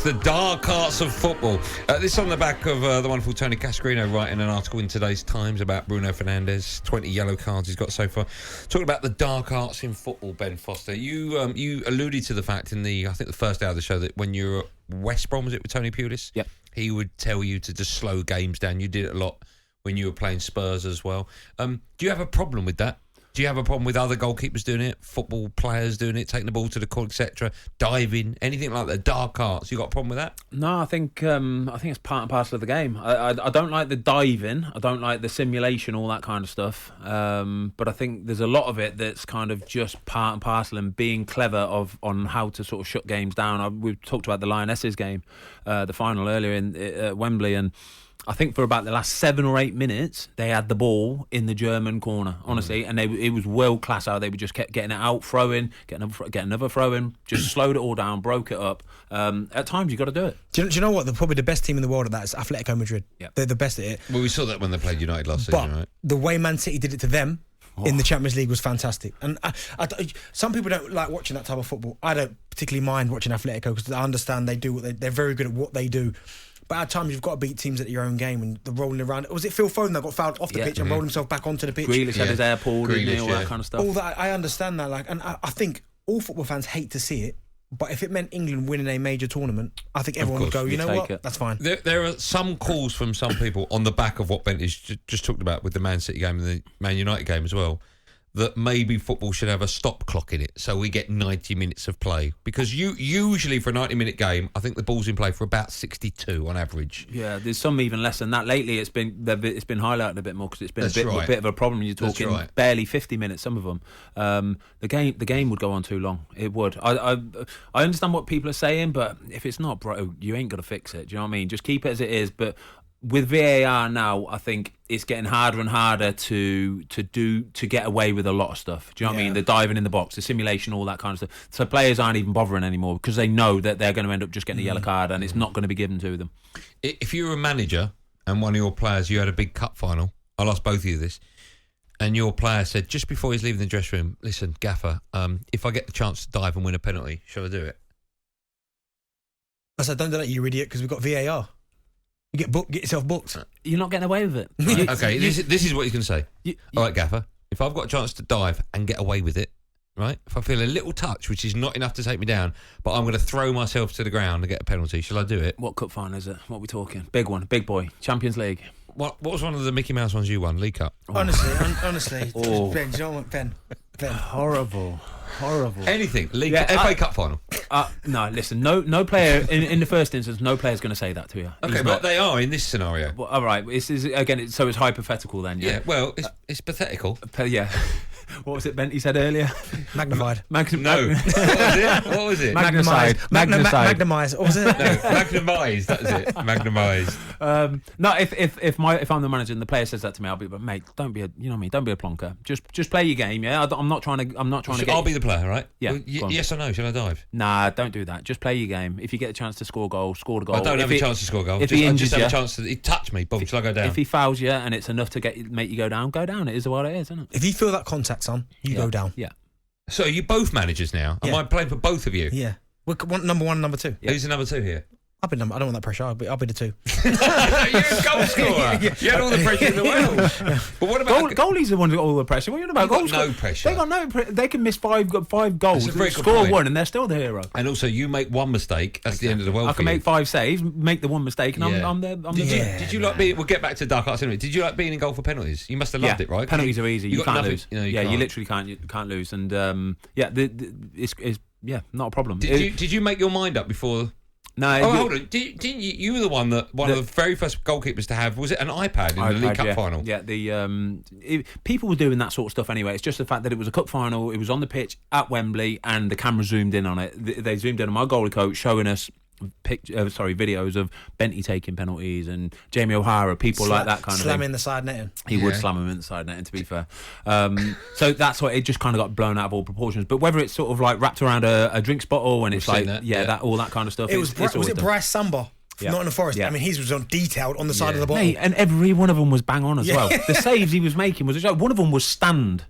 It's the dark arts of football. This on the back of the wonderful Tony Cascarino writing an article in today's Times about Bruno Fernandes, 20 yellow cards he's got so far. Talking about the dark arts in football, Ben Foster. You alluded to the fact in I think the first hour of the show that when you were at West Brom, was it with Tony Pulis? Yep. He would tell you to just slow games down. You did it a lot when you were playing Spurs as well. Do you have a problem with that? Do you have a problem with other goalkeepers doing it, football players doing it, taking the ball to the corner, etc., diving, anything like that, dark arts? You got a problem with that? No, I think it's part and parcel of the game. I don't like the diving. I don't like the simulation, all that kind of stuff. But I think there's a lot of it that's kind of just part and parcel and being clever on how to sort of shut games down. We've talked about the Lionesses game, the final earlier at Wembley, and I think for about the last 7 or 8 minutes, they had the ball in the German corner, honestly, and it was world class how they would just kept getting it out, throw in, get another throw in, just slowed it all down, broke it up. At times, you got to do it. Do you know what? They're probably the best team in the world at that is Atletico Madrid. Yep. They're the best at it. Well, we saw that when they played United last season, right? The way Man City did it to them in the Champions League was fantastic. And some people don't like watching that type of football. I don't particularly mind watching Atletico because I understand they're very good at what they do. But at times you've got to beat teams at your own game and the rolling around. Was it Phil Foden that got fouled off the pitch and rolled himself back onto the pitch? Grealish had his air pulled and all that kind of stuff. All that, I understand that. And I think all football fans hate to see it. But if it meant England winning a major tournament, I think everyone would go, you know what? That's fine. There are some calls from some people on the back of what Ben has just talked about with the Man City game and the Man United game as well, that maybe football should have a stop clock in it so we get 90 minutes of play. Because usually for a 90-minute game, I think the ball's in play for about 62 on average. Yeah, there's some even less than that. Lately, it's been highlighted a bit more because it's been a bit of a problem. You're talking barely 50 minutes, some of them. The game would go on too long. It would. I understand what people are saying, but if it's not, bro, you ain't got to fix it. Do you know what I mean? Just keep it as it is. But with VAR now, I think it's getting harder and harder to get away with a lot of stuff. Do you know what I mean? The diving in the box, the simulation, all that kind of stuff. So players aren't even bothering anymore because they know that they're going to end up just getting a yellow card and it's not going to be given to them. If you were a manager and one of your players, you had a big cup final, I'll ask both of you this, and your player said just before he's leaving the dressing room, listen, Gaffer, if I get the chance to dive and win a penalty, shall I do it? I said, don't do that, you idiot, because we've got VAR. You get yourself booked. You're not getting away with it. Right, okay, this is what you can say. All right, Gaffer, if I've got a chance to dive and get away with it, right? If I feel a little touch, which is not enough to take me down, but I'm going to throw myself to the ground and get a penalty, shall I do it? What cup final is it? What are we talking? Big one, big boy, Champions League. What was one of the Mickey Mouse ones you won? League Cup? Honestly. Ben, do you know what, Ben? Horrible. Anything. FA Cup final. No, listen. No player in the first instance. No player's going to say that to you. Okay, but they are in this scenario. Well, all right. So it's hypothetical then. Yeah. Well, it's pathetical. Yeah. What was it, Ben? He said earlier. Magnified. No. What was it? Magnified. Magnimised. What was it? No, magnimised. That was it. Magnimised. No, if I'm the manager and the player says that to me, I'll be, but mate, don't be a plonker. Just play your game. Yeah, I'm not trying to. I'll be the player, right? Yeah. Well, yes or no? Shall I dive? Nah, don't do that. Just play your game. If you get a chance to score a goal, score the goal. I don't have a chance to score a goal. If he injures have a chance to touch me, boom, shall I go down? If he fouls you and it's enough to make you go down. It is what it is, isn't it? If you feel that contact, son, you go down. Yeah. So are you both managers now? Am I playing for both of you? Yeah. We're number one and number two. Yeah. Who's the number two here? I don't want that pressure. I'll be the two. You're a goal scorer. You had all the pressure in the world. But what about goalies? The ones who got all the pressure. What are you about? Got no pressure. They got no. They can miss five goals, score one, and they're still the hero. And also, you make one mistake. That's the end of the world. I can make 5 saves, make the one mistake, and I'm the. Did you like being? We'll get back to dark arts anyway. Did you like being in goal for penalties? You must have loved it, right? Penalties are easy. You can't lose. You literally can't lose. And it's not a problem. Did you make your mind up before? No. Hold on. Didn't you were the one of the very first goalkeepers to have, was it an iPad in the League Cup final? Yeah, people were doing that sort of stuff anyway. It's just the fact that it was a cup final, it was on the pitch at Wembley, and the camera zoomed in on it. They zoomed in on my goalie coach showing us videos of Benty taking penalties and Jamie O'Hara, people like that kind of thing. Slamming the side netting. He would slam him in the side netting, to be fair. So that's what it just kind of got blown out of all proportions. But whether it's sort of like wrapped around a drinks bottle and it's like that all that kind of stuff. Was it Bryce Samba? Not in the Forest. I mean, his was on detailed on the side of the bottle. Mate, and every one of them was bang on as well. The saves he was making was a joke. One of them was stand.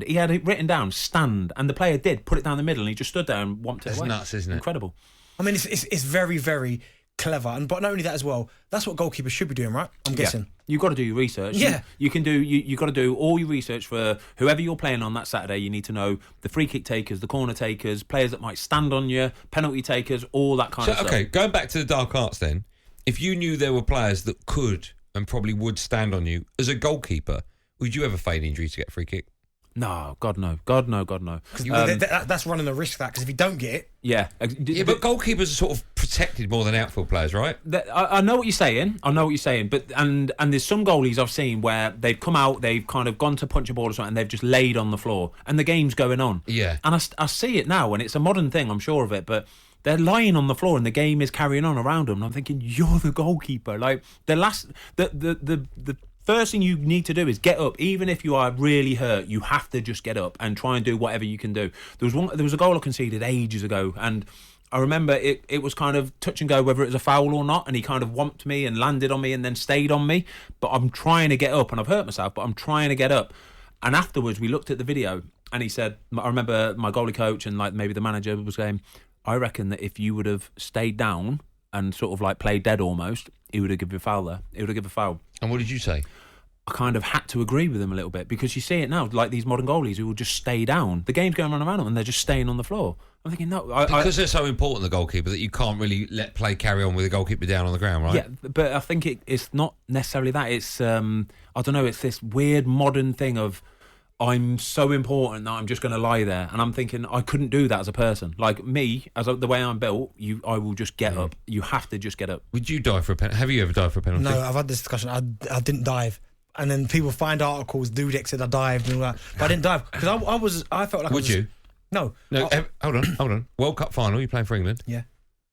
He had it written down, stand, and the player did put it down the middle, and he just stood there and whomped it away. That's nuts, isn't it? Incredible. I mean, it's very, very clever, but not only that as well. That's what goalkeepers should be doing, right? I'm guessing. You've got to do your research. Yeah. You can do. You've got to do all your research for whoever you're playing on that Saturday. You need to know the free kick takers, the corner takers, players that might stand on you, penalty takers, all that kind of stuff. Okay, going back to the dark arts then. If you knew there were players that could and probably would stand on you as a goalkeeper, would you ever feign injury to get a free kick? No, God no. That's running the risk, that, because if you don't get it... Yeah. But goalkeepers are sort of protected more than outfield players, right? I know what you're saying. But and there's some goalies I've seen where they've come out, they've kind of gone to punch a ball or something, and they've just laid on the floor, and the game's going on. Yeah. And I see it now, and it's a modern thing, I'm sure of it, but they're lying on the floor and the game is carrying on around them. And I'm thinking, you're the goalkeeper. Like the first thing you need to do is get up. Even if you are really hurt, you have to just get up and try and do whatever you can do. There was a goal I conceded ages ago, and I remember it was kind of touch and go whether it was a foul or not, and he kind of whomped me and landed on me and then stayed on me. But I'm trying to get up, and I've hurt myself, but I'm trying to get up. And afterwards, we looked at the video, and he said, I remember my goalie coach and like maybe the manager was saying, I reckon that if you would have stayed down and sort of like played dead almost, he would have given a foul there. He would have given a foul. And what did you say? I kind of had to agree with him a little bit, because you see it now, like these modern goalies who will just stay down. The game's going on around them and they're just staying on the floor. I'm thinking, no. Because they're so important, the goalkeeper, that you can't really let play carry on with the goalkeeper down on the ground, right? Yeah, but I think it's not necessarily that. It's, I don't know, it's this weird modern thing of, I'm so important that I'm just going to lie there. And I'm thinking, I couldn't do that as a person. Like me, the way I'm built, I will just get up. You have to just get up. Would you dive for a penalty? Have you ever dived for a penalty? No, I've had this discussion. I didn't dive. And then people find articles, Dudek said I dived and all that. But I didn't dive, because I felt like Would you? No. Hold on. World Cup final, you're playing for England. Yeah.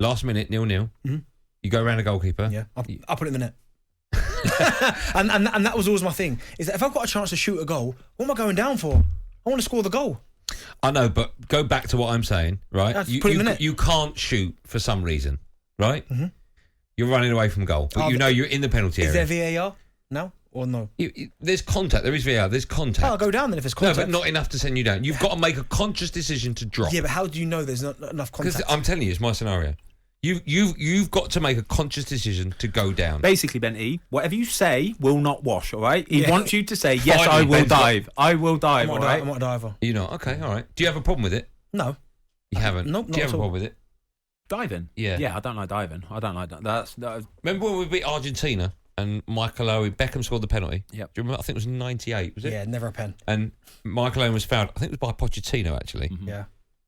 Last minute, 0-0. Mm-hmm. You go around a goalkeeper. Yeah. I'll put it in the net. and that was always my thing, is that if I've got a chance to shoot a goal, what am I going down for? I want to score the goal. I know, but go back to what I'm saying, right? Put it in the net. You can't shoot for some reason, right? Mm-hmm. You're running away from goal, but you're in the penalty area. Is there VAR now or no? There's contact. There is VAR. There's contact. I'll go down then if there's contact. No, but not enough to send you down. You've got to make a conscious decision to drop. Yeah, but how do you know there's not enough contact? Because I'm telling you, it's my scenario. You've got to make a conscious decision to go down. Basically, Benty, whatever you say will not wash, all right? He wants you to say, yes, Finally, I will dive. I will dive, all right? I'm not a diver. You're not? Okay, all right. Do you have a problem with it? No. You haven't? Nope, Do you have a problem with it? Diving? Yeah. Yeah, I don't like diving. I don't like that. Remember when we beat Argentina and Michael Owen, Beckham scored the penalty? Yep. Do you remember? I think it was 98, was it? Yeah, never a pen. And Michael Owen was fouled. I think it was by Pochettino, actually. Mm-hmm. Yeah.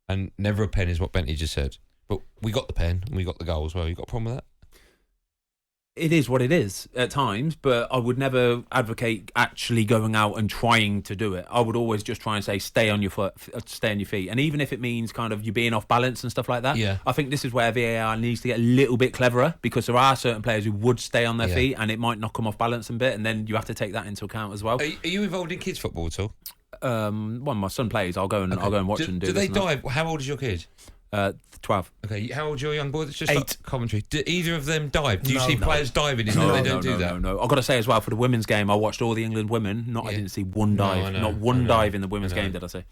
And never a pen is what Bentley just said. But we got the pen and we got the goal as well. You got a problem with that? It is what it is at times, but I would never advocate actually going out and trying to do it. I would always just try and say, stay on your feet. And even if it means kind of you being off balance and stuff like that, yeah. I think this is where VAR needs to get a little bit cleverer, because there are certain players who would stay on their feet and it might knock them off balance a bit, and then you have to take that into account as well. Are you involved in kids football at all? When my son plays, I'll go and watch and do. Do they dive? How old is your kid? 12. Okay, how old's your young boy? That's just 8. Like Coventry. Do either of them dive? Do you No, see no. players diving? They don't do that. No. I've got to say as well, for the women's game, I watched all the England women. I didn't see one dive. I know, Not one I know, dive in the women's I know. game, did I say?